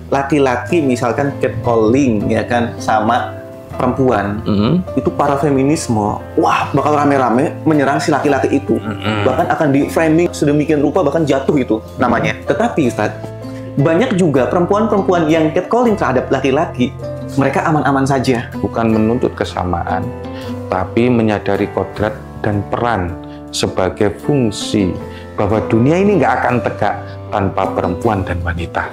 laki-laki misalkan catcalling ya kan sama perempuan, itu para feminisme, wah bakal rame-rame menyerang si laki-laki itu, bahkan akan di framing sedemikian rupa, bahkan jatuh itu namanya. Tetapi Ustadz, banyak juga perempuan-perempuan yang catcalling terhadap laki-laki, mereka aman-aman saja. Bukan menuntut kesamaan, tapi menyadari kodrat dan peran sebagai fungsi bahwa dunia ini nggak akan tegak tanpa perempuan dan wanita.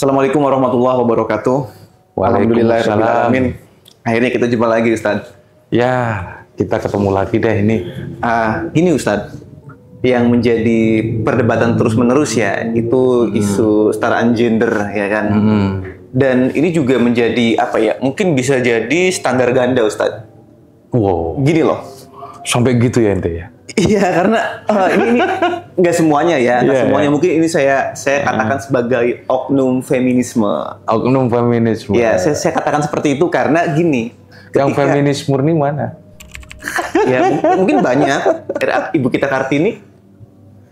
Assalamualaikum warahmatullahi wabarakatuh. Alhamdulillahirrahmanirrahim. Akhirnya kita jumpa lagi, Ustadz. Ya, kita ketemu lagi deh ini. Gini Ustadz, yang menjadi perdebatan terus-menerus ya, itu isu kesetaraan gender ya kan. Dan ini juga menjadi apa ya? Mungkin bisa jadi standar ganda, Ustadz. Wow. Gini loh. Sampai gitu ya ente ya? Iya, karena ini nggak semuanya ya, nggak semuanya. Mungkin ini saya katakan sebagai oknum feminisme. Oknum feminisme. Ya, saya katakan seperti itu karena gini. Yang feminis murni mana? Ya, mungkin banyak. Ibu kita Kartini.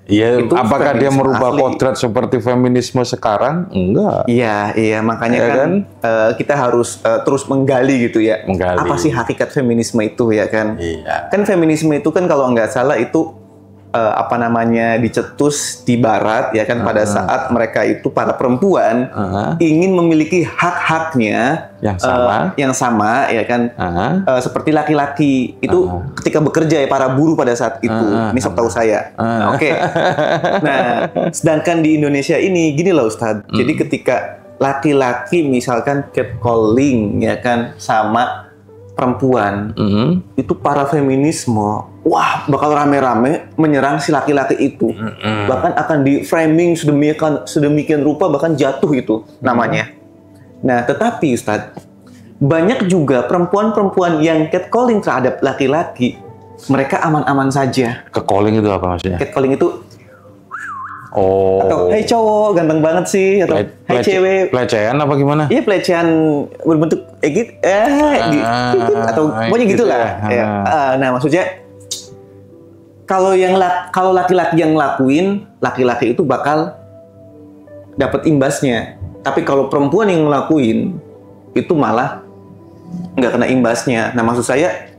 Iya, apakah dia merubah kodrat seperti feminisme sekarang? Enggak. Iya, makanya ya kan kita harus terus menggali gitu ya. Apa sih hakikat feminisme itu ya kan? Iya. Kan feminisme itu kan kalau nggak salah itu dicetus di Barat ya kan, pada saat mereka itu para perempuan ingin memiliki hak-haknya yang sama ya kan, seperti laki-laki itu ketika bekerja ya, para buruh pada saat itu. Ini setahu saya. Oke. Nah, sedangkan di Indonesia ini gini loh Ustadz. Jadi ketika laki-laki misalkan catcalling ya kan sama perempuan, itu para feminisme, wah bakal rame-rame menyerang si laki-laki itu, bahkan akan di framing sedemikian rupa, bahkan jatuh itu namanya. Nah, tetapi Ustadz, banyak juga perempuan-perempuan yang catcalling terhadap laki-laki, mereka aman-aman saja. Catcalling itu apa maksudnya? Catcalling itu atau hey cowok ganteng banget sih, atau hey cewek, pelecehan apa gimana? Iya, pelecehan berbentuk gitu, atau pokoknya gitulah. Ya. Nah, maksudnya kalau laki-laki yang ngelakuin, laki-laki itu bakal dapat imbasnya. Tapi kalau perempuan yang ngelakuin itu malah nggak kena imbasnya. Nah, maksud saya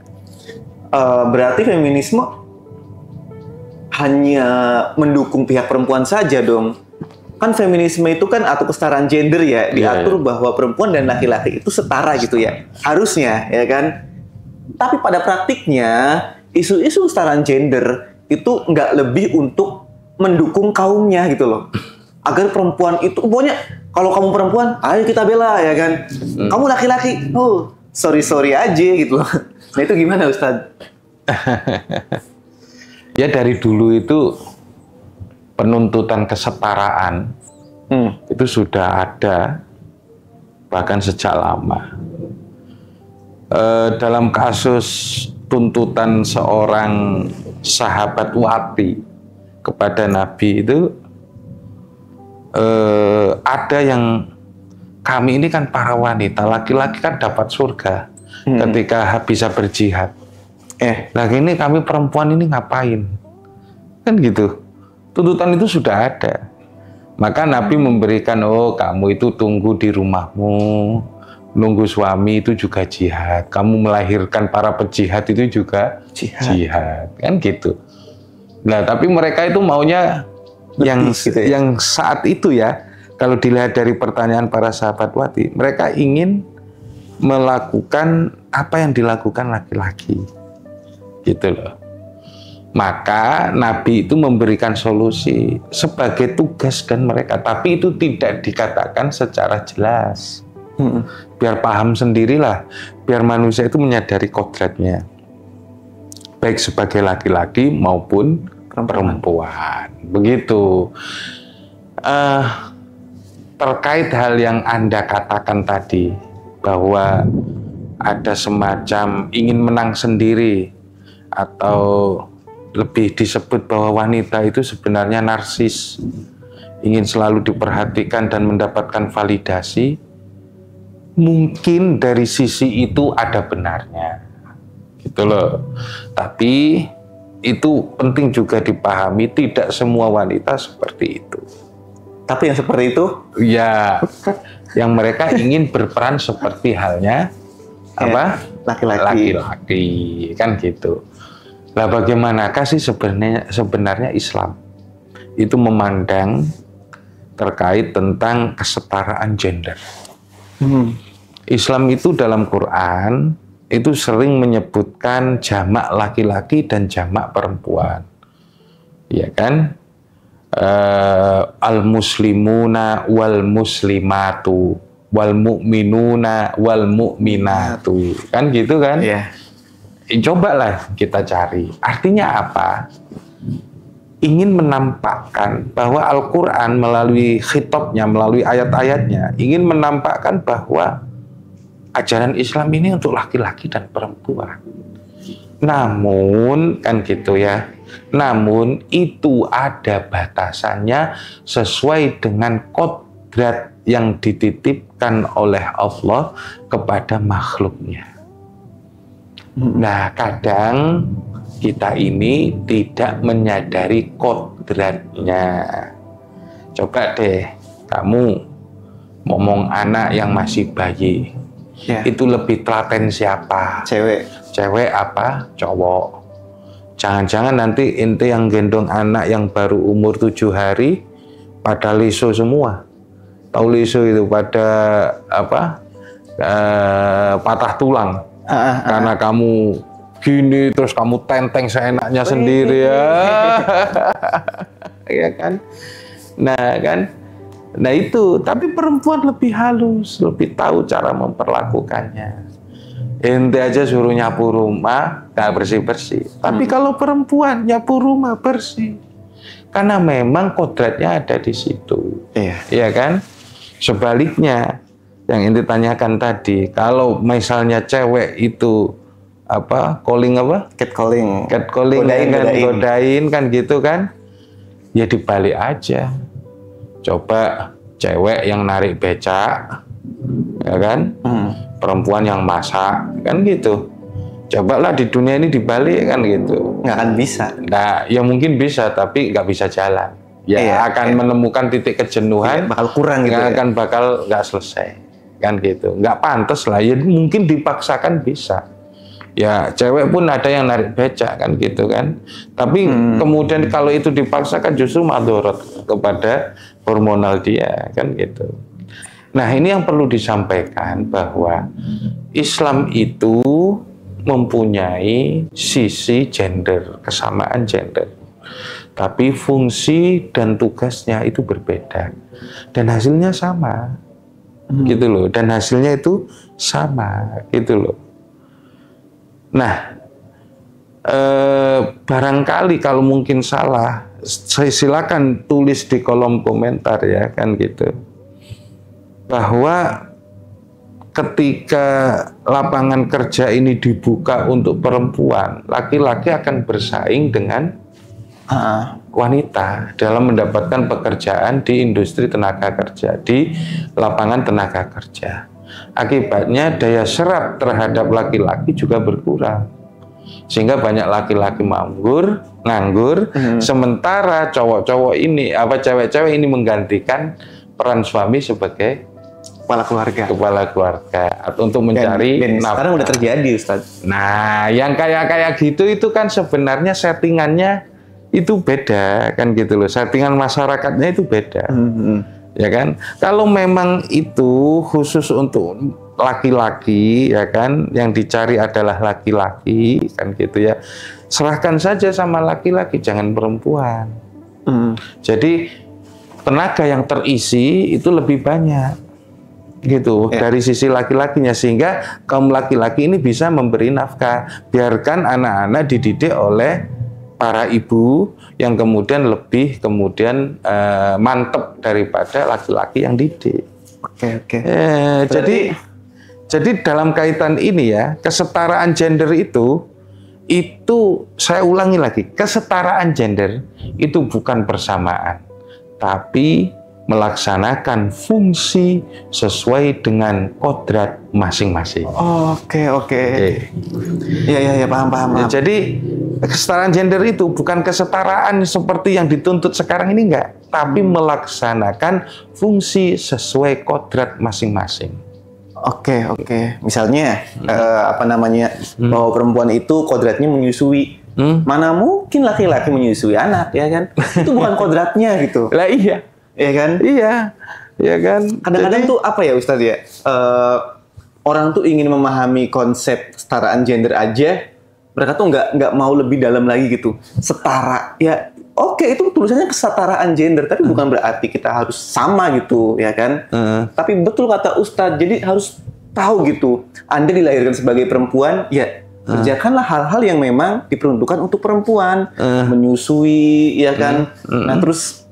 berarti feminisme hanya mendukung pihak perempuan saja dong. Kan feminisme itu kan, atau kesetaraan gender ya, diatur bahwa perempuan dan laki-laki itu setara gitu ya, harusnya ya kan. Tapi pada praktiknya isu-isu kesetaraan gender itu nggak lebih untuk mendukung kaumnya gitu loh, agar perempuan itu pokoknya kalau kamu perempuan ayo kita bela ya kan, kamu laki-laki sorry aja gitu loh. Nah, itu gimana Ustadz? Ya, dari dulu itu penuntutan kesetaraan itu sudah ada, bahkan sejak lama. Dalam kasus tuntutan seorang sahabat wati kepada Nabi itu, ada yang, kami ini kan para wanita, laki-laki kan dapat surga ketika bisa berjihad. Nah ini kami perempuan ini ngapain? Kan gitu. Tuntutan itu sudah ada. Maka Nabi memberikan, kamu itu tunggu di rumahmu, nunggu suami itu juga jihad. Kamu melahirkan para pejihad itu juga jihad. Kan gitu. Nah, tapi mereka itu maunya yang gitu ya? Yang saat itu ya, kalau dilihat dari pertanyaan para sahabat wati, mereka ingin melakukan apa yang dilakukan laki-laki. Gitu loh. Maka Nabi itu memberikan solusi sebagai tugas kan mereka, tapi itu tidak dikatakan secara jelas. Biar paham sendirilah, biar manusia itu menyadari kodratnya, baik sebagai laki-laki maupun perempuan. Begitu. Terkait hal yang Anda katakan tadi, bahwa ada semacam ingin menang sendiri, atau lebih disebut bahwa wanita itu sebenarnya narsis, ingin selalu diperhatikan dan mendapatkan validasi. Mungkin dari sisi itu ada benarnya, gitu loh. Tapi itu penting juga dipahami, tidak semua wanita seperti itu. Tapi yang seperti itu? Ya, yang mereka ingin berperan seperti halnya apa? Laki-laki, kan gitu. Lah bagaimanakah sih sebenarnya Islam itu memandang terkait tentang kesetaraan gender? Islam itu dalam Quran itu sering menyebutkan jamak laki-laki dan jamak perempuan, ya kan? Al-muslimuna wal muslimatu wal mu'minuna wal mu'minatu, kan gitu kan? Yeah. Cobalah kita cari artinya apa. Ingin menampakkan bahwa Al-Quran melalui khitabnya, melalui ayat-ayatnya, ingin menampakkan bahwa ajaran Islam ini untuk laki-laki dan perempuan. Namun kan gitu ya, namun itu ada batasannya sesuai dengan kodrat yang dititipkan oleh Allah kepada makhluknya. Nah, kadang kita ini tidak menyadari kodratnya. Coba deh kamu ngomong anak yang masih bayi, itu lebih telaten siapa? Cewek apa? Cowok. Jangan-jangan nanti ente yang gendong anak yang baru umur 7 hari pada liso semua. Tahu liso itu pada apa? Patah tulang. Karena kamu gini terus kamu tenteng seenaknya sendiri ya. Ya kan? Nah itu, tapi perempuan lebih halus, lebih tahu cara memperlakukannya. Ente aja suruh nyapu rumah, nggak bersih-bersih. Tapi kalau perempuan nyapu rumah bersih. Karena memang kodratnya ada di situ. Iya kan? Sebaliknya, yang ente tanyakan tadi, kalau misalnya cewek itu catcalling godain kan gitu kan, ya dibalik aja. Coba cewek yang narik becak, ya kan, perempuan yang masak, kan gitu. Cobalah di dunia ini dibalik kan gitu. Nggak akan bisa. Nah, ya mungkin bisa, tapi nggak bisa jalan. Ya akan menemukan titik kejenuhan, bakal kurang gitu. Nggak selesai, kan gitu. Nggak pantas lah. Ya mungkin dipaksakan bisa. Ya cewek pun ada yang narik becak kan gitu kan. Tapi kemudian kalau itu dipaksakan justru madorot kepada hormonal dia kan gitu. Nah ini yang perlu disampaikan bahwa Islam itu mempunyai sisi gender, kesamaan gender. Tapi fungsi dan tugasnya itu berbeda. Dan hasilnya sama. Gitu loh. Dan hasilnya itu sama gitu loh. Nah, barangkali kalau mungkin salah, silakan tulis di kolom komentar ya kan gitu. Bahwa ketika lapangan kerja ini dibuka untuk perempuan, laki-laki akan bersaing dengan wanita dalam mendapatkan pekerjaan di industri tenaga kerja, di lapangan tenaga kerja. Akibatnya daya serap terhadap laki-laki juga berkurang. Sehingga banyak laki-laki nganggur, sementara cowok-cowok ini, cewek-cewek ini menggantikan peran suami sebagai kepala keluarga atau untuk mencari nafkah. Sekarang udah terjadi, Ustaz. Nah, yang kayak gitu itu kan sebenarnya settingannya itu beda kan gitu loh. Settingan masyarakatnya itu beda. Ya kan? Kalau memang itu khusus untuk laki-laki ya kan, yang dicari adalah laki-laki kan gitu ya. Serahkan saja sama laki-laki, jangan perempuan. Jadi tenaga yang terisi itu lebih banyak gitu dari sisi laki-lakinya, sehingga kaum laki-laki ini bisa memberi nafkah. Biarkan anak-anak dididik oleh para ibu yang kemudian lebih mantep daripada laki-laki yang didik. Oke. Jadi dalam kaitan ini ya, kesetaraan gender itu saya ulangi lagi, kesetaraan gender itu bukan persamaan, tapi melaksanakan fungsi sesuai dengan kodrat masing-masing. Oke. Ya, paham. Jadi kesetaraan gender itu bukan kesetaraan seperti yang dituntut sekarang ini enggak, tapi melaksanakan fungsi sesuai kodrat masing-masing. Oke. Misalnya apa namanya, bahwa perempuan itu kodratnya menyusui. Mana mungkin laki-laki menyusui anak, ya kan? Itu bukan kodratnya gitu. Lah iya. Ya kan? Iya. Ya kan? Kadang-kadang tuh apa ya Ustadz ya? Orang tuh ingin memahami konsep kesetaraan gender aja, mereka tuh nggak mau lebih dalam lagi gitu. Setara, ya oke, itu tulisannya kesetaraan gender, tapi bukan berarti kita harus sama gitu, ya kan? Tapi betul kata Ustadz, jadi harus tahu gitu. Anda dilahirkan sebagai perempuan, ya kerjakanlah hal-hal yang memang diperuntukkan untuk perempuan, menyusui, ya kan? Nah terus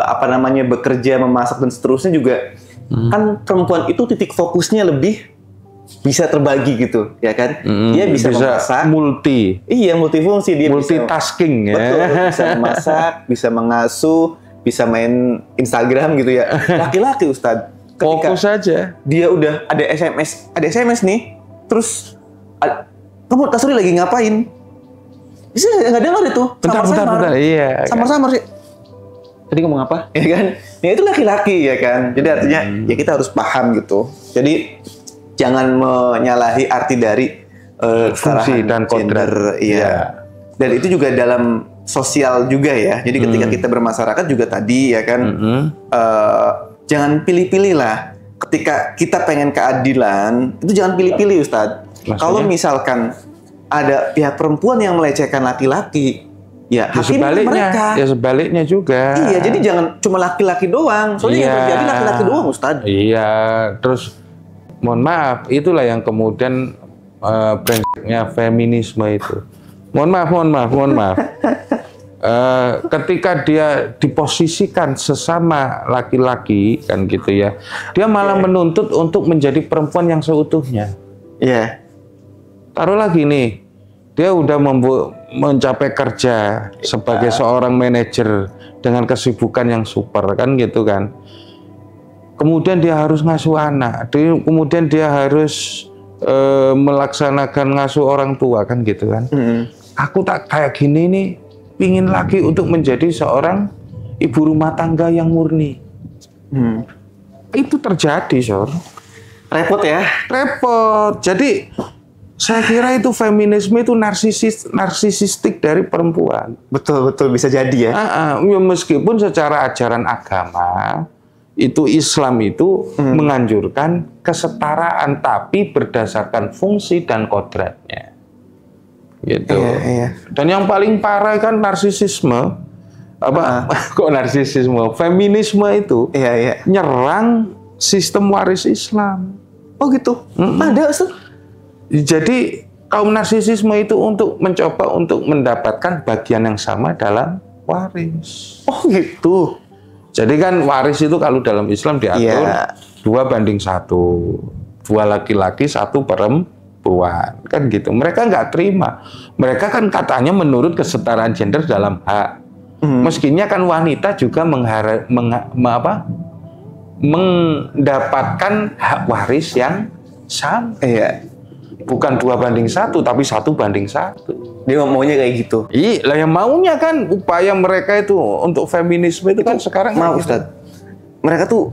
apa namanya, bekerja, memasak dan seterusnya juga, kan perempuan itu titik fokusnya lebih bisa terbagi gitu, ya kan? Dia bisa memasak, multifungsi, dia multitasking, bisa, betul, bisa memasak, bisa mengasuh, bisa main Instagram gitu ya. Laki-laki Ustadz, fokus saja. Dia udah ada SMS nih, terus kamu Tasuri lagi ngapain? Bisa nggak dengar itu? Bentar. Iya. Samar-samar sih. Tadi ngomong apa? Ya kan? Ya itu laki-laki, ya kan? Jadi artinya ya kita harus paham gitu. Jadi jangan menyalahi arti dari fungsi dan kodrat. Iya. Dan itu juga dalam sosial juga ya. Jadi ketika kita bermasyarakat juga tadi, ya kan? Jangan pilih-pilih lah. Ketika kita pengen keadilan, itu jangan pilih-pilih, Ustadz. Kalau misalkan ada pihak perempuan yang melecehkan laki-laki, ya sebaliknya, sebaliknya juga. Iya, jadi jangan cuma laki-laki doang. Soalnya yang terjadi laki-laki doang, Ustadz. Iya, terus mohon maaf, itulah yang kemudian brengseknya feminisme itu. Mohon maaf. Ketika dia diposisikan sesama laki-laki kan gitu ya, dia malah menuntut untuk menjadi perempuan yang seutuhnya. Iya. Taruh lagi nih, dia udah mencapai kerja sebagai seorang manajer dengan kesibukan yang super kan gitu kan. Kemudian dia harus ngasuh anak, kemudian dia harus melaksanakan ngasuh orang tua kan gitu kan. Aku tak kayak gini nih, pingin lagi untuk menjadi seorang ibu rumah tangga yang murni. Itu terjadi, Sor. Repot ya? Repot. Jadi saya kira itu feminisme itu narsisistik dari perempuan. Betul bisa jadi ya. Meskipun secara ajaran agama itu Islam itu menganjurkan kesetaraan, tapi berdasarkan fungsi dan kodratnya. Gitu. Iya. Dan yang paling parah kan narsisisme. Kok narsisisme? Feminisme itu nyerang sistem waris Islam. Oh gitu. Ada Ustaz. Jadi kaum narsisisme itu untuk mencoba untuk mendapatkan bagian yang sama dalam waris. Oh gitu. Jadi kan waris itu kalau dalam Islam diatur 2:1, 2 laki-laki 1 perempuan kan gitu. Mereka nggak terima. Mereka kan katanya menurut kesetaraan gender dalam hak. Meskinya kan wanita juga mendapatkan hak waris yang sama. Bukan 2:1, tapi 1:1. Dia maunya kayak gitu. Iya, lah yang maunya kan upaya mereka itu untuk feminisme itu kan sekarang. Maaf Ustaz, mereka tuh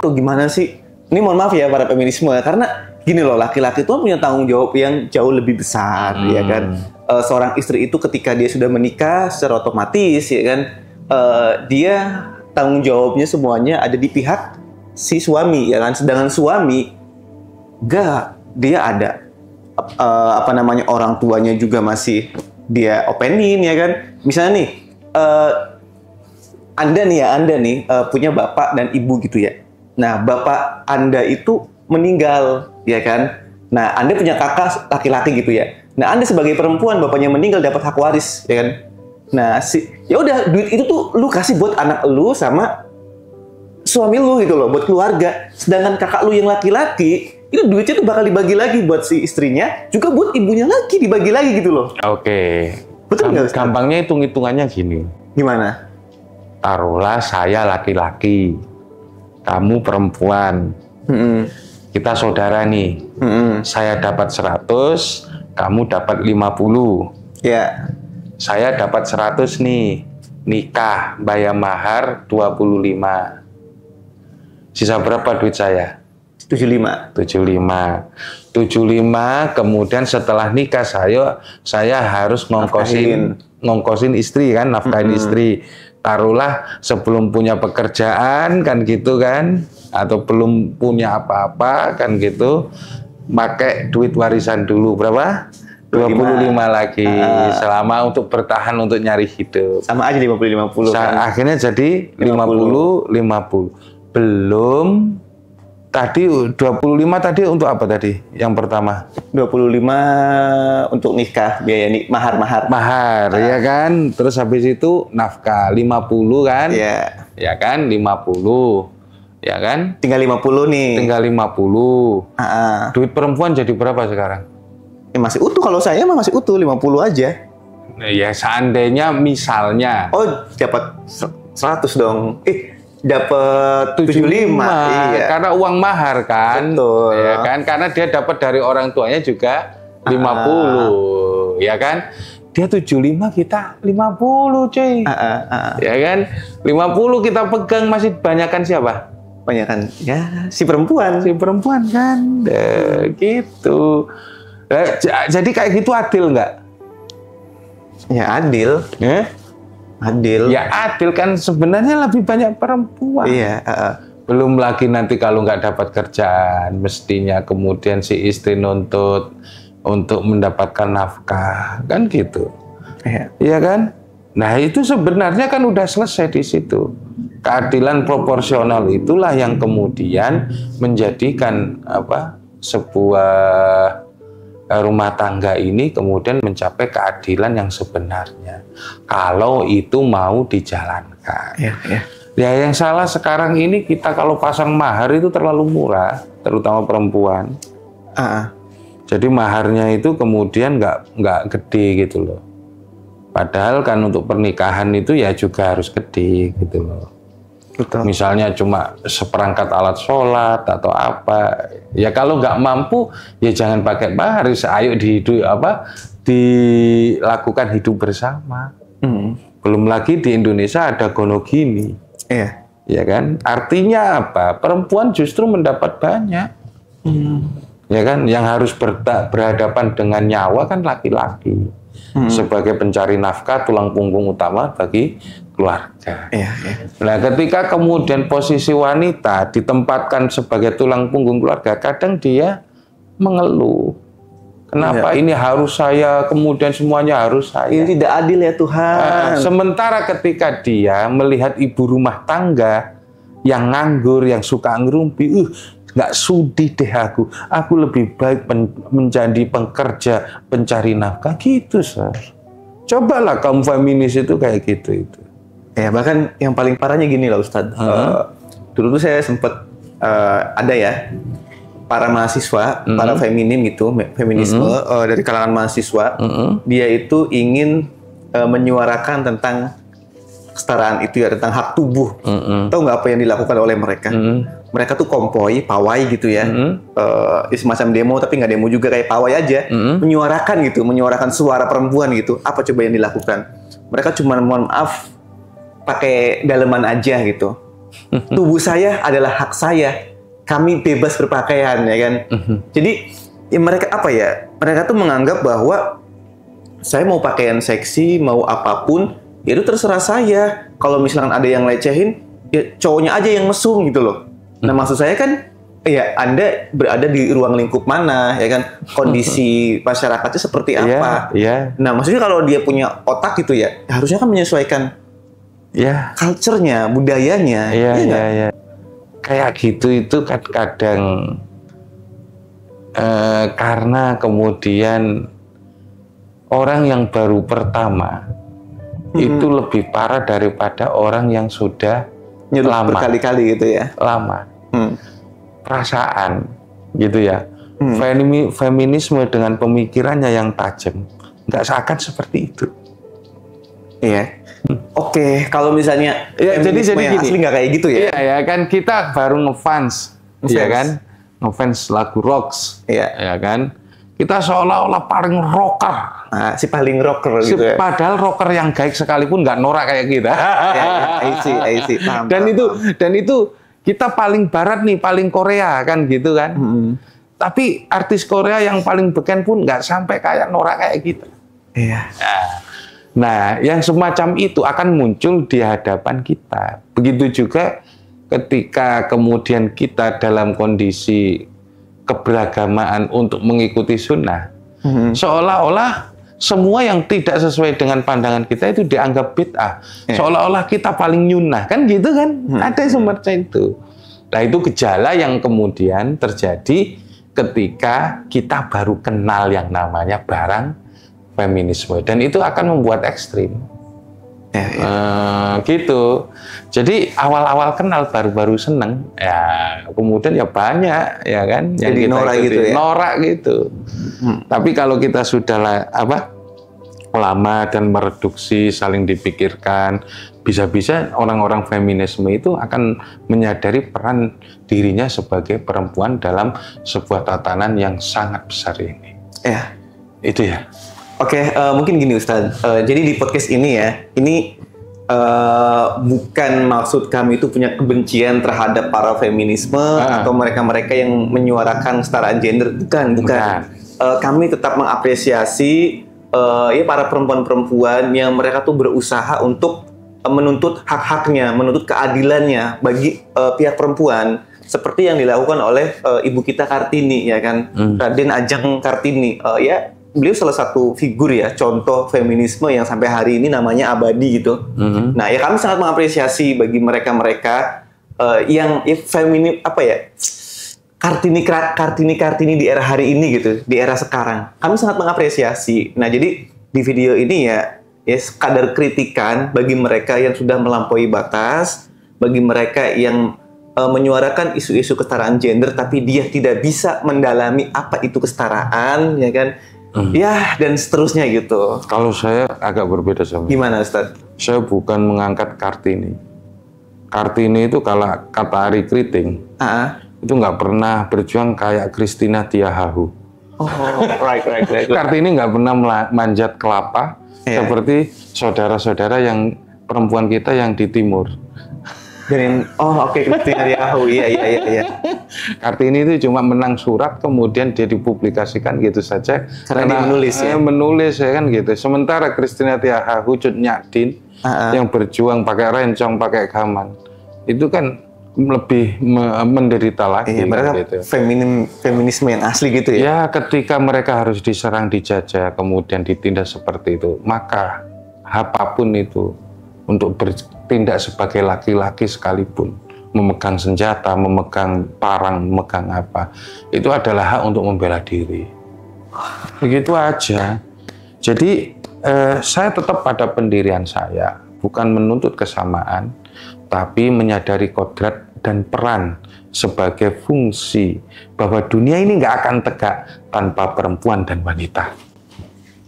tuh gimana sih? Ini mohon maaf ya para feminisme, karena gini loh, laki-laki itu punya tanggung jawab yang jauh lebih besar, ya kan? Seorang istri itu ketika dia sudah menikah secara otomatis, ya kan? Dia tanggung jawabnya semuanya ada di pihak si suami, ya kan? Sedangkan suami dia ada orang tuanya juga masih dia openin, ya kan? Misalnya nih, Anda nih punya bapak dan ibu gitu ya. Nah, bapak Anda itu meninggal, ya kan? Nah, Anda punya kakak laki-laki gitu ya. Nah, Anda sebagai perempuan, bapaknya meninggal dapat hak waris, ya kan? Nah, ya udah, duit itu tuh lu kasih buat anak lu sama suami lu gitu loh, buat keluarga. Sedangkan kakak lu yang laki-laki itu duitnya tuh bakal dibagi lagi buat si istrinya, juga buat ibunya lagi dibagi lagi gitu loh. Oke. Betul nggak? Gampangnya hitung-hitungannya gini. Gimana? Taruhlah saya laki-laki, kamu perempuan. Kita saudara nih. Saya dapat 100, kamu dapat 50. Ya. Saya dapat 100 nih, nikah, bayar mahar 25. Sisa berapa duit saya? 75. 75, kemudian setelah nikah saya harus ngongkosin istri kan, nafkahin istri. Taruhlah sebelum punya pekerjaan kan gitu kan, atau belum punya apa-apa kan gitu, pakai duit warisan dulu berapa? 25 lagi selama untuk bertahan untuk nyari hidup. Sama aja 50-50 kan. Akhirnya jadi 50-50. Belum tadi 25 tadi untuk apa tadi? Yang pertama 25 untuk nikah, biaya mahar. Mahar ya kan. Terus habis itu nafkah 50 kan? Iya. Ya kan 50. Ya kan? Tinggal 50 nih. Tinggal 50. Duit perempuan jadi berapa sekarang? Masih utuh, kalau saya mah masih utuh 50 aja. Ya seandainya misalnya. Oh, dapat 100 dong. Dapat 75. Iya. Karena uang mahar kan. Betul. Ya kan? Karena dia dapat dari orang tuanya juga 50. Ya kan? Dia 75, kita 50, cuy. Ya kan? 50 kita pegang, masih banyakan siapa? Banyakan ya si perempuan. Si perempuan kan. Gitu. Jadi kayak gitu adil nggak? Ya adil. Adil. Ya adil kan, sebenarnya lebih banyak perempuan. Iya. Belum lagi nanti kalau nggak dapat kerjaan, mestinya kemudian si istri nuntut untuk mendapatkan nafkah, kan gitu. Iya kan? Nah itu sebenarnya kan udah selesai di situ. Keadilan proporsional itulah yang kemudian menjadikan sebuah rumah tangga ini kemudian mencapai keadilan yang sebenarnya. Kalau itu mau dijalankan. Ya yang salah sekarang ini kita kalau pasang mahar itu terlalu murah, terutama perempuan. Jadi maharnya itu kemudian nggak gede gitu loh. Padahal kan untuk pernikahan itu ya juga harus gede gitu loh. Betul. Misalnya cuma seperangkat alat sholat atau apa, ya kalau nggak mampu ya jangan pakai mahar, ayo dilakukan hidup bersama. Belum lagi di Indonesia ada gonogini, ya kan? Artinya apa? Perempuan justru mendapat banyak, ya kan? Yang harus berhadapan dengan nyawa kan laki-laki sebagai pencari nafkah, tulang punggung utama bagi keluarga. Nah, ketika kemudian posisi wanita ditempatkan sebagai tulang punggung keluarga, kadang dia mengeluh. Kenapa ini harus saya, kemudian semuanya harus saya. Ini tidak adil ya Tuhan. Sementara ketika dia melihat ibu rumah tangga yang nganggur, yang suka ngerumpi, nggak sudi deh aku lebih baik menjadi pekerja pencari nafkah gitu, Sir. Cobalah kaum feminis itu kayak gitu itu. Ya bahkan yang paling parahnya gini lah Ustadz. Dulu tuh saya sempat ada ya para mahasiswa, para feminim gitu, feminisme dari kalangan mahasiswa, dia itu ingin menyuarakan tentang kesetaraan itu ya, tentang hak tubuh. Tahu nggak apa yang dilakukan oleh mereka? Mereka tuh konvoy, pawai gitu ya, semacam demo tapi nggak demo juga, kayak pawai aja, menyuarakan suara perempuan gitu. Apa coba yang dilakukan? Mereka cuma mohon maaf pakai daleman aja gitu. Tubuh saya adalah hak saya. Kami bebas berpakaian ya kan. Jadi ya mereka apa ya? Mereka tuh menganggap bahwa saya mau pakaian seksi, mau apapun, ya itu terserah saya. Kalau misalkan ada yang lecehin, ya cowoknya aja yang mesum gitu loh. Nah maksud saya kan, ya Anda berada di ruang lingkup mana, ya kan? Kondisi masyarakatnya seperti apa? Nah maksudnya kalau dia punya otak gitu ya, harusnya kan menyesuaikan culture-nya, budayanya. Kayak gitu itu kadang karena kemudian orang yang baru pertama itu lebih parah daripada orang yang sudah lama berkali-kali gitu ya. Lama. Perasaan gitu ya. Feminisme dengan pemikirannya yang tajam nggak seakan seperti itu. Oke, kalau misalnya jadi gini, asli nggak kayak gitu ya? Iya ya kan, kita baru ngefans, ya kan, ngefans lagu Rocks, ya kan. Kita seolah-olah paling rocker. Nah, si paling rocker gitu ya. Padahal rocker yang gaik sekalipun nggak norak kayak kita. I see. Paham, Dan itu kita paling barat nih, paling Korea kan gitu kan. Tapi artis Korea yang paling beken pun nggak sampai kayak norak kayak kita. Iya. Nah, yang semacam itu akan muncul di hadapan kita. Begitu juga ketika kemudian kita dalam kondisi keberagamaan untuk mengikuti sunnah, seolah-olah semua yang tidak sesuai dengan pandangan kita itu dianggap bid'ah. Seolah-olah kita paling nyunnah, kan gitu kan? Ada semacam itu. Nah, itu gejala yang kemudian terjadi ketika kita baru kenal yang namanya barang feminisme, dan itu akan membuat ekstrim. Gitu. Jadi awal-awal kenal baru-baru seneng, ya kemudian ya banyak, ya kan? Yang jadi kita norak ikuti, gitu ya. Norak gitu. Tapi kalau kita sudah lama dan mereduksi, saling dipikirkan, bisa-bisa orang-orang feminisme itu akan menyadari peran dirinya sebagai perempuan dalam sebuah tatanan yang sangat besar ini. Itu ya. Oke, mungkin gini Ustadz. Jadi di podcast ini ya, ini bukan maksud kami itu punya kebencian terhadap para feminisme atau mereka-mereka yang menyuarakan kesetaraan gender. Bukan. Kami tetap mengapresiasi ya para perempuan-perempuan yang mereka tuh berusaha untuk menuntut hak-haknya, menuntut keadilannya bagi pihak perempuan. Seperti yang dilakukan oleh ibu kita Kartini, ya kan, Raden Ajeng Kartini. Beliau salah satu figur ya, contoh feminisme yang sampai hari ini namanya abadi gitu. Nah, ya kami sangat mengapresiasi bagi mereka-mereka yang Kartini di era hari ini gitu, di era sekarang. Kami sangat mengapresiasi. Nah, jadi di video ini ya kadar kritikan bagi mereka yang sudah melampaui batas, bagi mereka yang menyuarakan isu-isu kesetaraan gender tapi dia tidak bisa mendalami apa itu kesetaraan, ya kan? Ya, dan seterusnya gitu. Kalau saya agak berbeda sama. Gimana, Ustaz? Saya bukan mengangkat Kartini. Kartini itu kalau kata Ari Kriting, itu nggak pernah berjuang kayak Christina Tiahahu. Right. Kartini nggak pernah manjat kelapa seperti saudara-saudara yang perempuan kita yang di timur. Christina Tiahahu, iya. Kartini itu cuma menang surat kemudian dia dipublikasikan gitu saja karena dia menulis ya kan gitu. Sementara Christina Tiahahu, Cut Nyadin yang berjuang pakai rencong, pakai gaman, itu kan lebih menderita lagi. Mereka gitu. Feminisme yang asli gitu ya. Ya, ketika mereka harus diserang, dijajah, kemudian ditindas seperti itu, maka apapun itu untuk bertindak sebagai laki-laki sekalipun, memegang senjata, memegang parang, memegang apa, itu adalah hak untuk membela diri. Begitu aja. Jadi saya tetap pada pendirian saya, bukan menuntut kesamaan, tapi menyadari kodrat dan peran sebagai fungsi bahwa dunia ini nggak akan tegak tanpa perempuan dan wanita.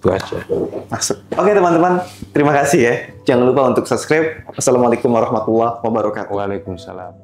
Itu aja. Masuk. Oke teman-teman, terima kasih ya. Jangan lupa untuk subscribe. Wassalamualaikum warahmatullahi wabarakatuh. Waalaikumsalam.